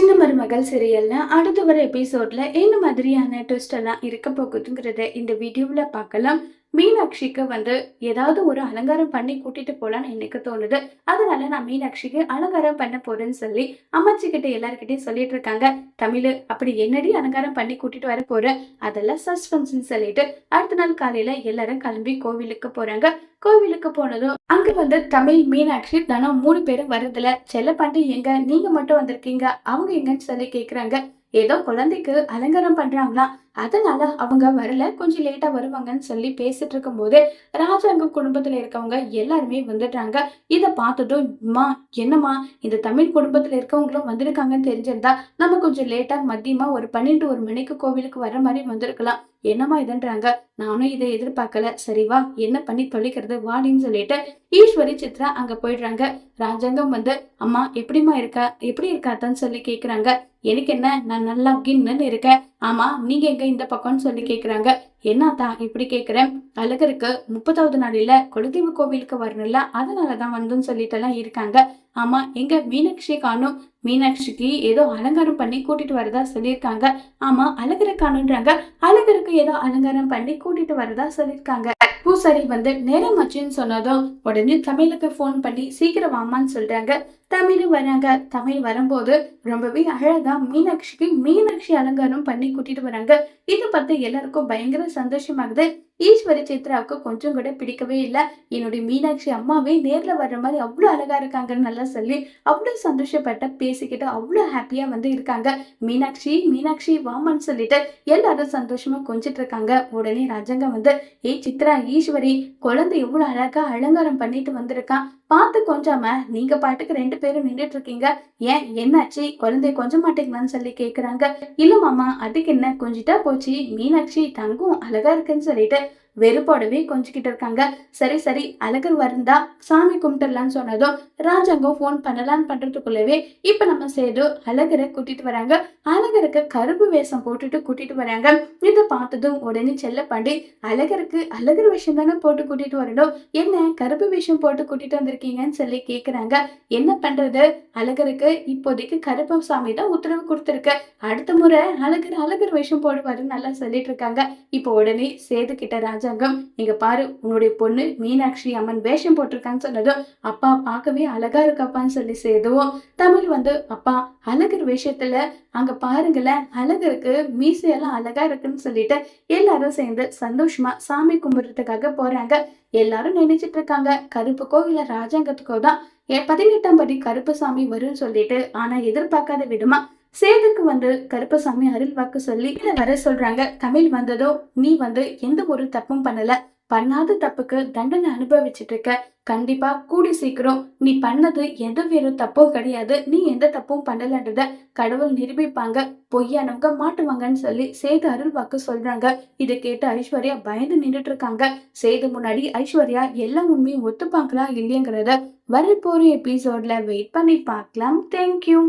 சின்ன மருமகள் சீரியல்ல அடுத்து வர எபிசோட்ல என்ன மாதிரியான ட்விஸ்ட் எல்லாம் இருக்க போகுதுங்கிறத இந்த வீடியோவில் பார்க்கலாம். மீனாட்சிக்கு ஏதாவது ஒரு அலங்காரம் பண்ணி கூட்டிட்டு போலான்னு எனக்கு தோணுது. அதனால நான் மீனாட்சிக்கு அலங்காரம் பண்ண போறேன்னு சொல்லி அம்மாச்சி கிட்ட எல்லார்கிட்டயும் சொல்லிட்டு இருக்காங்க. தமிழ் அப்படி என்னடி அலங்காரம் பண்ணி கூட்டிட்டு வர போற, அதெல்லாம் சஸ்பென்ஸ்ன்னு சொல்லிட்டு அடுத்த நாள் காலையில எல்லாரும் கிளம்பி கோவிலுக்கு போறாங்க. கோவிலுக்கு போனதும் அங்க தமிழ், மீனாட்சி, தனம் 3 பேரும் வரதுல செல்லப்பாண்டி எங்க, நீங்க மட்டும் வந்திருக்கீங்க, அவங்க எங்கன்னு சொல்லி கேக்குறாங்க. ஏதோ குழந்தைக்கு அலங்காரம் பண்றாங்களா, அதனால அவங்க வரல, கொஞ்சம் லேட்டா வருவாங்கன்னு சொல்லி பேசிட்டு இருக்கும் போது ராஜாங்க குடும்பத்துல இருக்கவங்க எல்லாருமே வந்துட்டாங்க. இத பார்த்ததும் என்னம்மா இந்த தமிழ் குடும்பத்துல இருக்கவங்களும் வந்திருக்காங்கன்னு தெரிஞ்சிருந்தா நம்ம கொஞ்சம் லேட்டா மதியமா ஒரு 12 மணிக்கு கோவிலுக்கு வர மாதிரி வந்திருக்கலாம். என்னம்மா இதுன்றாங்க. நானும் இதை எதிர்பார்க்கல. சரிவா, என்ன பண்ணி தொலைக்கிறது வாடின்னு சொல்லிட்டு ஈஸ்வரி, சித்ரா அங்க போயிடுறாங்க. ராஜாங்கம் அம்மா எப்படிமா இருக்கா, எப்படி இருக்காத்தான்னு சொல்லி கேக்குறாங்க. எனக்கு என்ன, நான் நல்லா கின்னு இருக்கேன். ஆமா, நீங்க எங்க இந்த பக்கம்னு சொல்லி கேக்குறாங்க. என்னத்தான் இப்படி கேக்குறேன், அழகருக்கு 30வது நாளில குலதெய்வ கோவிலுக்கு வரணும்ல, அதனாலதான் வந்துன்னு சொல்லிட்டு எல்லாம் இருக்காங்க. ஆமா, எங்க மீனாட்சி காணும், மீனாட்சிக்கு ஏதோ அலங்காரம் பண்ணி கூட்டிட்டு வரதா சொல்லியிருக்காங்க. ஆமா, அழகரை காணுன்றாங்க. அழகருக்கு ஏதோ அலங்காரம் பண்ணி கூட்டிட்டு வரதா சொல்லியிருக்காங்க. பூசாரி நேரம் ஆச்சுன்னு சொன்னதும் உடனே தமிழுக்கு போன் பண்ணி சீக்கிரம் வாமான்னு சொல்றாங்க. தமிழ் வராங்க. தமிழ் வரும்போது ரொம்பவே அழகா மீனாட்சி அலங்காரம் பண்ணி கூட்டிட்டு வராங்க. இதை பார்த்து எல்லாருக்கும் பயங்கர சந்தோஷமாகுது. ஈஸ்வரி, சித்ராவுக்கு கொஞ்சம் கூட பிடிக்கவே இல்லை. என்னுடைய மீனாட்சி அம்மாவே நேர்ல வர்ற மாதிரி அவ்வளவு அழகா இருக்காங்கன்னு நல்லா சொல்லி அவ்வளவு சந்தோஷப்பட்ட பேசிக்கிட்டு அவ்வளவு ஹாப்பியா இருக்காங்க. மீனாட்சி வாமான்னு சொல்லிட்டு எல்லாரும் சந்தோஷமா கொஞ்சிட்டு இருக்காங்க. உடனே ராஜாங்க ஏய் சித்ரா, ஈஸ்வரி, குழந்தை எவ்வளவு அழகா அலங்காரம் பண்ணிட்டு வந்திருக்கான், பார்த்து கொஞ்சாம நீங்க பாட்டுக்கு 2 பேரும் நின்றுட்டு இருக்கீங்க, ஏன் என்னாச்சு, குழந்தைய கொஞ்ச மாட்டீங்களான்னு சொல்லி கேக்குறாங்க. இல்ல மாமா, அதுக்கு என்ன, கொஞ்சிட்டா போச்சு, மீனாட்சி தங்கம் அழகா இருக்குன்னு சொல்லிட்டு வெறுப்போடவே கொஞ்சிக்கிட்டு இருக்காங்க. சரி சரி, அழகர் வருந்தா சாமி கும்பிட்டுலான்னு சொன்னதும் ராஜாங்கம் போன் பண்ணலான்னு பண்றதுக்குள்ளவே இப்ப நம்ம சேது அழகரை கூட்டிட்டு வராங்க. அழகருக்கு கருப்பு வேஷம் போட்டுட்டு கூட்டிட்டு வராங்க. இதை பார்த்ததும் உடனே செல்லப்பாண்டி, அழகர் வேஷம் தானே போட்டு கூட்டிட்டு வரணும், என்ன கருப்பு வேஷம் போட்டு கூட்டிட்டு வந்திருக்கீங்கன்னு சொல்லி கேக்குறாங்க. என்ன பண்றது, அழகருக்கு இப்போதைக்கு கருப்பு சாமி தான் உத்தரவு கொடுத்திருக்கு, அடுத்த முறை அழகர் வேஷம் போடுவாருன்னு நல்லா சொல்லிட்டு இருக்காங்க. இப்போ உடனே சேது கிட்ட ராஜாங்கம், இங்க பாரு, உன்னுடைய பொண்ணு மீனாட்சி அம்மன் வேஷம் போட்டிருக்கான்னு சொன்னதும் அப்பா பார்க்கவே அழகா இருக்காப்பான்னு சொல்லி சேதுவும் தமிழ் அப்பா அழகர் வேஷத்துல அங்க பாருங்களேன், அழகருக்கு மீசையெல்லாம் அழகா இருக்குன்னு சொல்லிட்டு எல்லாரும் சேர்ந்து சந்தோஷமா சாமி கும்பிடுறதுக்காக போறாங்க. எல்லாரும் நினைச்சிட்டு இருக்காங்க கருப்பு கோவில ராஜாங்கத்துக்கோ தான் 18ஆம் படி கருப்பசாமி வரும்னு சொல்லிட்டு. ஆனா எதிர்பார்க்காத விதமா சேதுக்கு கருப்பசாமி அருள் வாக்கு சொல்லி வர சொல்றாங்க. தமிழ் வந்ததோ, நீ எந்த ஒரு தப்பும் பண்ணல, பண்ணாத தப்புக்கு தண்டனை அனுபவிச்சுட்டு இருக்க, கண்டிப்பா கூடி சீக்கிரம் நீ பண்ணது எந்த வேறு தப்பும் கிடையாது, நீ எந்த தப்பும் பண்ணலன்றத கடவுள் நிரூபிப்பாங்க, பொய்யானவங்க மாட்டுவாங்கன்னு சொல்லி சேது அருள் வாக்கு சொல்றாங்க. இதை கேட்டு ஐஸ்வர்யா பயந்து நின்றுட்டு இருக்காங்க. சேது முன்னாடி ஐஸ்வர்யா எல்லா உண்மையும் ஒத்துப்பாங்களா இல்லையங்கிறத வரப்போற எபிசோட்ல வெயிட் பண்ணி பார்க்கலாம். தேங்க்யூ.